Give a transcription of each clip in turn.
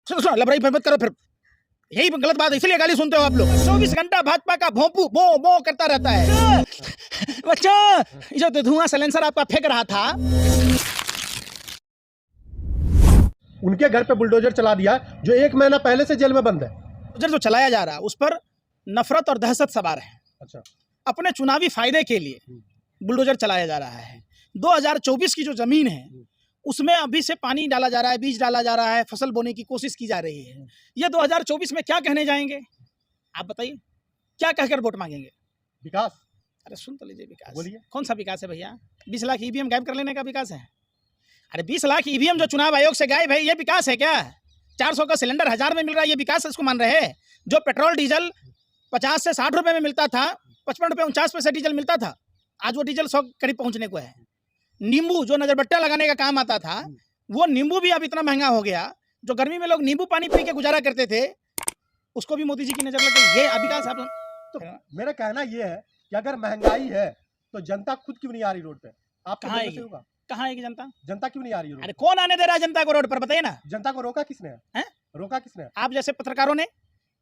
सुनो सुनो लबराई मत करो फिर, यही गलत बात है, इसलिए गाली सुनते हो आप लोग। 24 घंटा भाजपा का भोंपू बो बो करता रहता है। बच्चों जो धुआं साइलेंसर आपका फेंक रहा था, उनके घर पे बुलडोजर चला दिया जो 1 महीना पहले से जेल में बंद है। बुलडोजर जो चलाया जा रहा है उस पर नफरत और दहशत सवार है। अच्छा, अपने चुनावी फायदे के लिए बुलडोजर चलाया जा रहा है। 2024 की जो जमीन है उसमें अभी से पानी डाला जा रहा है, बीज डाला जा रहा है, फसल बोने की कोशिश की जा रही है। ये 2024 में क्या कहने जाएंगे आप बताइए, क्या कहकर वोट मांगेंगे? विकास। अरे सुन तो लीजिए, विकास बोलिए। कौन सा विकास है भैया? 20 लाख ईवीएम गायब कर लेने का विकास है? अरे 20 लाख ईवीएम जो चुनाव आयोग से गायब है, ये विकास है क्या? 400 का सिलेंडर 1000 में मिल रहा है, ये विकास इसको मान रहे हैं? जो पेट्रोल डीजल 50 से 60 रुपए में मिलता था, 55 रुपये 49 पैसे डीजल मिलता था, आज वो डीजल 100 करीब पहुंचने को है। नींबू जो नजरबट्टा लगाने का काम आता था, वो नींबू भी अब इतना महंगा हो गया, जो गर्मी में लोग नींबू पानी पी के गुजारा करते थे, उसको भी मोदी जी की नजर लग गई। ये विकास आप तो मेरा कहना ये है कि अगर महंगाई है तो जनता खुद क्यों नहीं आ रही रोड पे? आप कहाँ आएगी? कहाँ आएगी जनता? जनता क्यों नहीं आ रही रोड? अरे कौन आने दे रहा है जनता को रोड पर, बताइए ना। जनता को रोका किसने है? रोका किसने? आप जैसे पत्रकारों ने,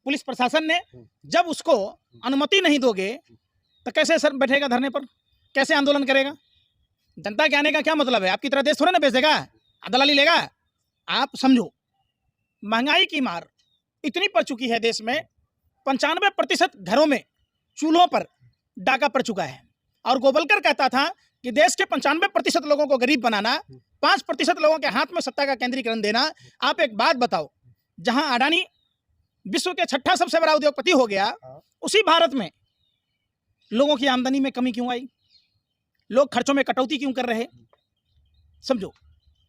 पुलिस प्रशासन ने। जब उसको अनुमति नहीं दोगे तो कैसे सर बैठेगा धरने पर, कैसे आंदोलन करेगा? जनता के आने का क्या मतलब है? आपकी तरह देश थोड़ा ना बेच देगा, दलाली लेगा। आप समझो, महंगाई की मार इतनी पड़ चुकी है देश में, 95% घरों में चूल्हों पर डाका पड़ चुका है। और गोवलकर कहता था कि देश के 95% लोगों को गरीब बनाना, 5% लोगों के हाथ में सत्ता का केंद्रीकरण देना। आप एक बात बताओ, जहां अडानी विश्व के 6ठा सबसे बड़ा उद्योगपति हो गया, उसी भारत में लोगों की आमदनी में कमी क्यों आई? लोग खर्चों में कटौती क्यों कर रहे? समझो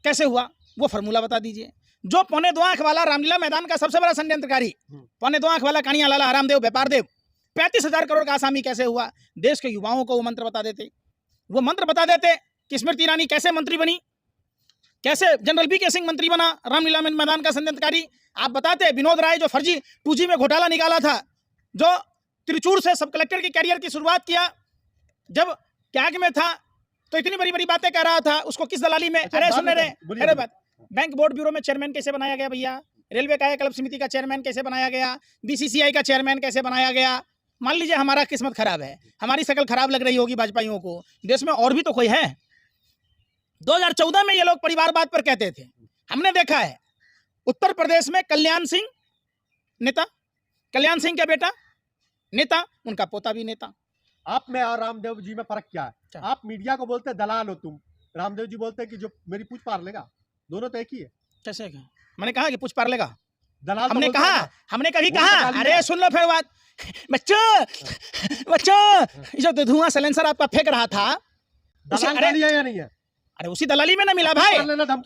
कैसे हुआ, वो फॉर्मूला बता दीजिए। जो 2.25 आंख वाला रामलीला मैदान का सबसे बड़ा षड्यंत्रकारी, 2.25 आंख वाला कानिया लाला हरामदेव व्यापार देव, 35,000 करोड़ का आसामी कैसे हुआ? देश के युवाओं को वो मंत्र बता देते, वो मंत्र बता देते कि स्मृति ईरानी कैसे मंत्री बनी, कैसे जनरल वी के सिंह मंत्री बना, रामलीला मैदान का षड्यंत्रकारी। आप बताते विनोद राय जो फर्जी 2G में घोटाला निकाला था, जो त्रिचूर से सब कलेक्टर की कैरियर की शुरुआत किया, जब कैग में था तो इतनी बड़ी बड़ी बातें कह रहा था, उसको किस दलाली में? अरे सुन रहे, अरे बात, बैंक बोर्ड ब्यूरो में चेयरमैन कैसे बनाया गया भैया? रेलवे कायाकल्प समिति का चेयरमैन कैसे बनाया गया? BCCI का चेयरमैन कैसे बनाया गया? मान लीजिए हमारा किस्मत खराब है, हमारी शक्ल खराब लग रही होगी भाजपाइयों को, देश में और भी तो कोई है। 2014 में ये लोग परिवारवाद पर कहते थे। हमने देखा है उत्तर प्रदेश में कल्याण सिंह नेता, कल्याण सिंह का बेटा नेता, उनका पोता भी नेता। आप में और रामदेव जी में फर्क क्या है? आप मीडिया को बोलते दलाल हो तुम, रामदेव जी बोलते कि जो मेरी पूछ पार लेगा। दोनों तो एक ही है। कैसे? मैंने कहा कि पूछ पार लेगा, दलाल हमने कहा, हमने कभी कहा? अरे सुन लो फिर बात, बच्चों जो धुआं साइलेंसर आपका फेंक रहा था, दलाली है या नहीं है? अरे उसी दलाली में ना मिला भाई।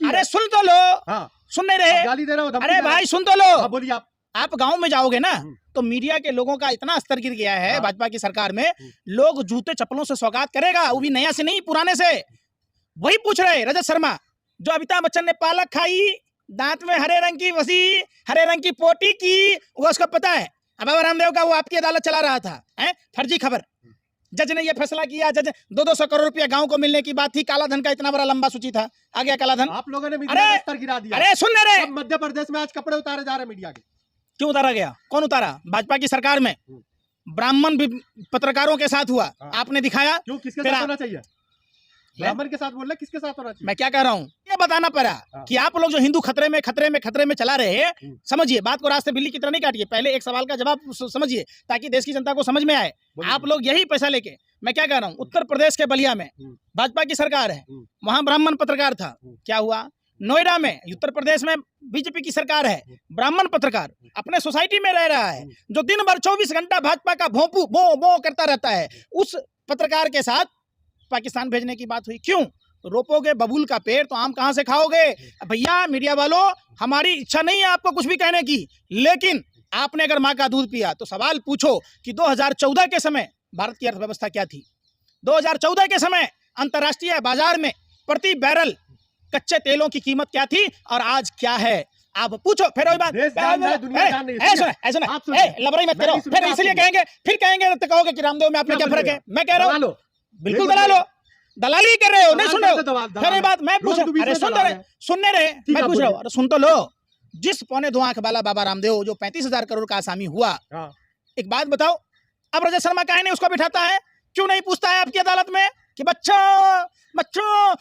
अरे सुन तो लो। हाँ, सुन नहीं रहे? गाली दे रहे हो, अरे भाई सुन तो लो। बोलिए। आप गांव में जाओगे ना तो मीडिया के लोगों का इतना स्तर गिर गया है भाजपा की सरकार में, लोग जूते चप्पलों से सौगात करेगा, वो भी नया से नहीं पुराने से। वही पूछ रहे रजत शर्मा, जो अमिताभ बच्चन ने पालक खाई, दांत में हरे रंग की वसी, हरे रंग की पोटी की, वो उसको पता है। अब रामदेव का वो आपकी अदालत चला रहा था, फर्जी खबर। जज ने ये फैसला किया, जज 200 करोड़ रुपया गांव को मिलने की बात थी, काला धन का इतना बड़ा लंबा सूची था, आ गया काला धन। आप लोगों ने मीडिया का स्तर गिरा दिया। अरे सुन रहे, मध्य प्रदेश में आज कपड़े उतारे जा रहे मीडिया के। क्यों उतारा गया? कौन उतारा? भाजपा की सरकार में ब्राह्मण पत्रकारों के साथ हुआ, आपने दिखाया। क्यों? किसके साथ होना चाहिए? ब्राह्मण के साथ बोल रहे, किसके साथ होना चाहिए? मैं क्या कह रहा हूँ, ये बताना पड़ा कि आप लोग जो हिंदू खतरे में चला रहे हैं, समझिए बात को, रास्ते बिल्ली की तरह नहीं काटिए। पहले एक सवाल का जवाब समझिए ताकि देश की जनता को समझ में आए। आप लोग यही पैसा लेके, मैं क्या कह रहा हूँ, उत्तर प्रदेश के बलिया में भाजपा की सरकार है, वहां ब्राह्मण पत्रकार था, क्या हुआ? नोएडा में उत्तर प्रदेश में बीजेपी की सरकार है, ब्राह्मण पत्रकार अपने सोसाइटी में रह रहा है, जो दिन भर 24 घंटा भाजपा का भोंपू बो बो करता रहता है, उस पत्रकार के साथ पाकिस्तान भेजने की बात हुई। क्यों? रोपोगे बबूल का पेड़ तो आम कहां से खाओगे? भैया मीडिया वालों, हमारी इच्छा नहीं है आपको कुछ भी कहने की, लेकिन आपने अगर माँ का दूध पिया तो सवाल पूछो कि 2014 के समय भारत की अर्थव्यवस्था क्या थी? 2014 के समय अंतर्राष्ट्रीय बाजार में प्रति बैरल कच्चे तेलों की कीमत क्या थी और आज क्या है? आप पूछो। फिर वही बात, लबराई मत करो, फिर इसलिए कहेंगे, फिर कहोगे कि रामदेव में आपने क्या फर्क है? मैं कह रहा हूँ बिल्कुल दलालो, दलाली कर रहे हो, नहीं सुन रहे हो। फिर बात मैं पूछ, अरे सुनने रहे, मैं पूछ रहा हूँ, अरे सुन तो लो। जिस 2.25 आंख वाला बाबा रामदेव जो 35,000 करोड़ का आसामी हुआ, हाँ। एक बात बताओ, अब रजत शर्मा काहे नहीं उसको बिठाता है? क्यों नहीं पूछता है आपकी अदालत में कि बच्चों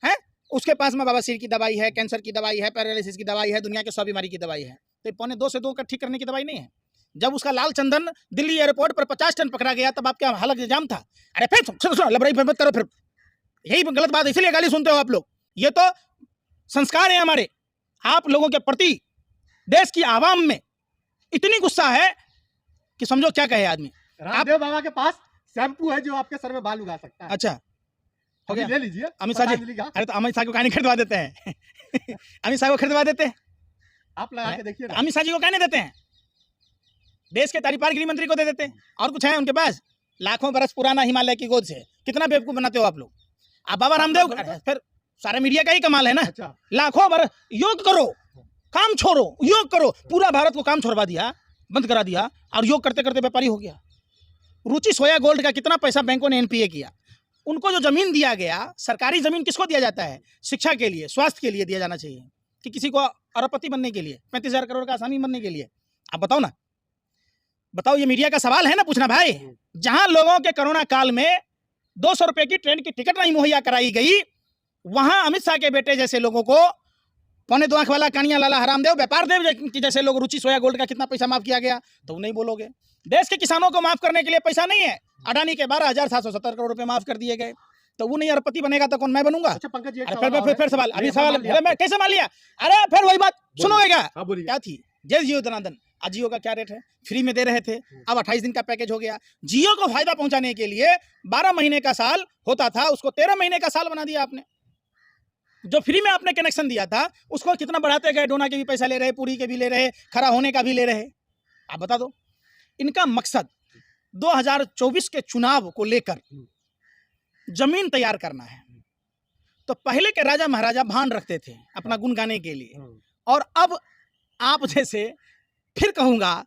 है उसके पास में बवासीर की दवाई है, कैंसर की दवाई है, पैरालिसिस की दवाई है, दुनिया के 100 बीमारी की दवाई है, तो 1.25 से 2 का ठीक करने की दवाई नहीं है? जब उसका लाल चंदन दिल्ली एयरपोर्ट पर 50 टन पकड़ा गया तब आपका हालत जाम था। अरे फिर सुनो लबराई मत करो, फिर यही गलत बात, इसलिए गाली सुनते हो आप लोग। ये तो संस्कार है हमारे, आप लोगों के प्रति देश की आवाम में इतनी गुस्सा है कि समझो क्या कहे आदमी। रामदेव बाबा के पास शैम्पू है जो आपके सर में बाल उगा सकता है। अच्छा हो गया, ले लीजिए अमित शाह जी। अरे तो अमित शाह को कहानी खरीदवा देते हैं अमित शाह को खरीदवा देते हैं, आप लगा के देखिए। अमित शाह जी को कहने देते हैं, देश के तारीपार गृह मंत्री को दे देते हैं। और कुछ है उनके पास? लाखों बरस पुराना हिमालय की गोद से। कितना बेवकूफ बनाते हो आप लोग। आप बाबा रामदेव, फिर सारे मीडिया का ही कमाल है ना। अच्छा। लाखों बरस योग करो, काम छोड़ो, योग करो। पूरा भारत को काम छोड़वा दिया, बंद करा दिया, और योग करते करते व्यापारी हो गया। रुचि सोया गोल्ड का कितना पैसा बैंकों ने एनपीए किया। उनको जो जमीन दिया गया, सरकारी जमीन किसको दिया जाता है? शिक्षा के लिए, स्वास्थ्य के लिए दिया जाना चाहिए, कि किसी को अरबपति बनने के लिए, 35,000 करोड़ का आसामी बनने के लिए। आप बताओ ना, बताओ, ये मीडिया का सवाल है ना पूछना भाई। जहां लोगों के कोरोना काल में 200 रुपए की ट्रेन की टिकट नहीं मुहैया कराई गई, वहां अमित शाह के बेटे जैसे लोगों को, 2.25 आंख वाला कानिया लाला हरामदेव, व्यापार देव जैसे लोग, रुचि सोया गोल्ड का कितना पैसा माफ किया गया, तो नहीं बोलोगे। देश के किसानों को माफ करने के लिए पैसा नहीं है। अडानी के 12,770 करोड़ रुपए माफ कर दिए गए, तो वो नहीं अरबपति बनेगा तो कौन मैं बनूंगा? अच्छा पंकज जी, फिर सवाल, अभी सवाल मैं कैसे मान लिया? अरे फिर वही बात सुनोगे क्या? क्या थी? जय जियो जनार्दन। आज जियो का क्या रेट है? फ्री में दे रहे थे, अब 28 दिन का पैकेज हो गया। जियो को फायदा पहुंचाने के लिए 12 महीने का साल होता था, उसको 13 महीने का साल बना दिया आपने। जो फ्री में आपने कनेक्शन दिया था उसको कितना बढ़ाते गए। डोना के भी पैसा ले रहे, पूरी के भी ले रहे, खरा होने का भी ले रहे। आप बता दो, इनका मकसद 2024 के चुनाव को लेकर जमीन तैयार करना है। तो पहले के राजा महाराजा भान रखते थे अपना गुण गाने के लिए, और अब आप जैसे, फिर कहूंगा,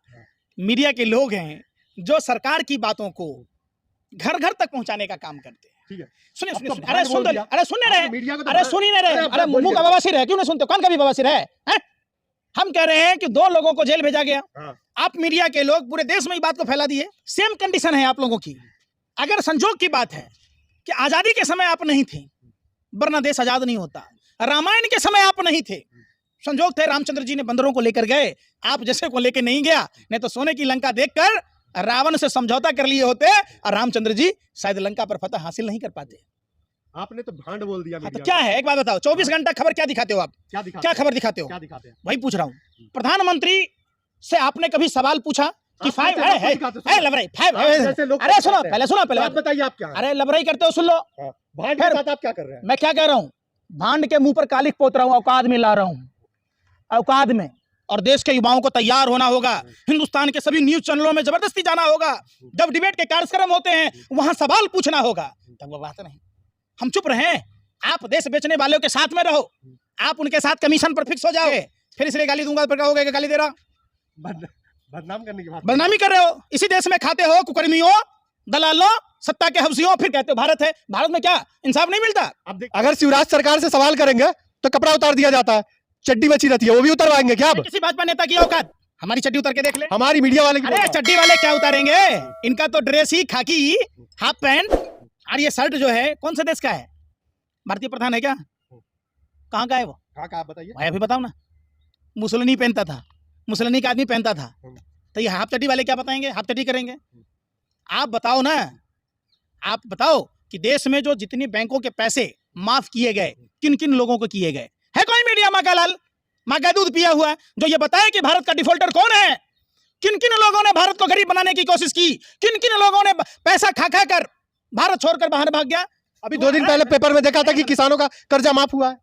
मीडिया के लोग हैं जो सरकार की बातों को घर घर तक पहुंचाने का काम करते हैं। ठीक है, सुनिए अब तो सुनिए, अरे सुन रहे, अरे सुनने रहे, तो अरे सुन ही नहीं रहे, अरे मुंह का बवासीर है, क्यों नहीं सुनते? कान का भी बवासीर है? हम कह रहे हैं कि 2 लोगों को जेल भेजा गया। आप मीडिया के लोग पूरे देश में ही बात को फैला दिए। सेम कंडीशन है आप लोगों की। अगर संजोग की बात है कि आजादी के समय आप नहीं थे, वरना देश आजाद नहीं होता। रामायण के समय आप नहीं थे, संजोग थे रामचंद्र जी ने बंदरों को लेकर गए, आप जैसे को लेकर नहीं गया। नहीं तो सोने की लंका देखकर रावण से समझौता कर लिए होते और रामचंद्र जी शायद लंका पर फतह हासिल नहीं कर पाते। आपने तो भांड बोल दिया। तो क्या है, एक बात बताओ, 24 घंटा खबर क्या दिखाते हो आप? क्या खबर दिखाते हो? क्या दिखाते हैं? वही पूछ रहा हूँ। प्रधानमंत्री से आपने कभी सवाल पूछा कि 5 लबराई 5? अरे सुनो, पहले सुनो, पहले बात बताइए आप क्या। अरे लबराई करते हो, सुन लो। भांड के साथ आप क्या कर रहे हैं? मैं क्या कह रहा हूँ, भांड के मुंह पर कालिक पोत रहा हूँ, औकात में ला रहा हूँ, औकात में। और देश के युवाओं को तैयार होना होगा। हिंदुस्तान के सभी न्यूज चैनलों में जबरदस्ती जाना होगा। जब डिबेट के कार्यक्रम होते हैं वहां सवाल पूछना होगा। तब वो बात नहीं, हम चुप रहे। आप देश बेचने वालों के साथ में रहो, आप उनके साथ कमीशन पर फिक्स हो जाओगे, फिर इसलिए गाली दूंगा, फिर कहोगे कि गाली दे रहा। बदनाम करने की बात, बदनामी कर रहे हो। इसी देश में खाते हो कुकर्मियों, दलालों, सत्ता के हवसियों, फिर कहते हो भारत है। भारत में क्या इंसाफ नहीं मिलता? अगर शिवराज सरकार से सवाल करेंगे तो कपड़ा उतार दिया जाता है, चड्डी बची रहती है, वो भी उतरवाएंगे क्या? किसी भाजपा नेता की औकात? हमारी चड्डी उतार के देख ले। हमारी मीडिया वाले की। अरे चड्डी वाले क्या उतारेंगे? इनका तो ड्रेस ही खाकी, हाफ पैंट, और ये शर्ट जो है कौन से देश का है? भारतीय प्रधान है क्या? कहाँ का है वो? कहाँ बताइए भाई अभी बताओ ना। मुसलनी पहनता था, मुसलनी का आदमी पहनता था, तो ये हाफ चड्डी वाले क्या बताएंगे? हाफ चड्डी करेंगे। आप बताओ ना, आप बताओ कि देश में जो जितनी बैंकों के पैसे माफ किए गए, किन किन लोगों को किए गए? है कोई मीडिया माँ का लाल, माँ का दूध पिया हुआ जो ये बताए कि भारत का डिफॉल्टर कौन है? किन किन लोगों ने भारत को गरीब बनाने की कोशिश की? किन किन लोगों ने पैसा खा खा कर भारत छोड़कर बाहर भाग गया? अभी 2 दिन पहले पेपर में देखा था कि किसानों का कर्जा माफ हुआ है।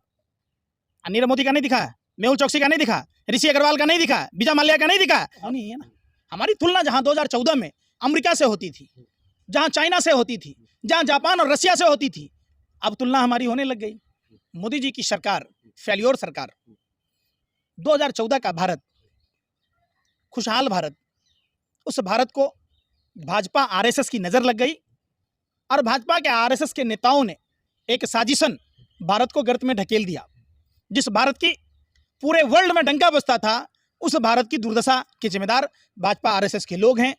नीरव मोदी का नहीं दिखा, मेहुल चौकसी का नहीं दिखा, ऋषि अग्रवाल का नहीं दिखा, विजय माल्या का नहीं दिखा। नहीं है ना। हमारी तुलना जहां 2014 में अमेरिका से होती थी, जहां चाइना से होती थी, जहां जापान और रशिया से होती थी, अब तुलना हमारी होने लग गई। मोदी जी की सरकार, फेल्योर सरकार। 2014 का भारत, खुशहाल भारत, उस भारत को भाजपा आरएसएस की नजर लग गई और भाजपा के आरएसएस के नेताओं ने एक साजिशन भारत को गर्त में ढकेल दिया। जिस भारत की पूरे वर्ल्ड में डंका बजता था, उस भारत की दुर्दशा के जिम्मेदार भाजपा आरएसएस के लोग हैं।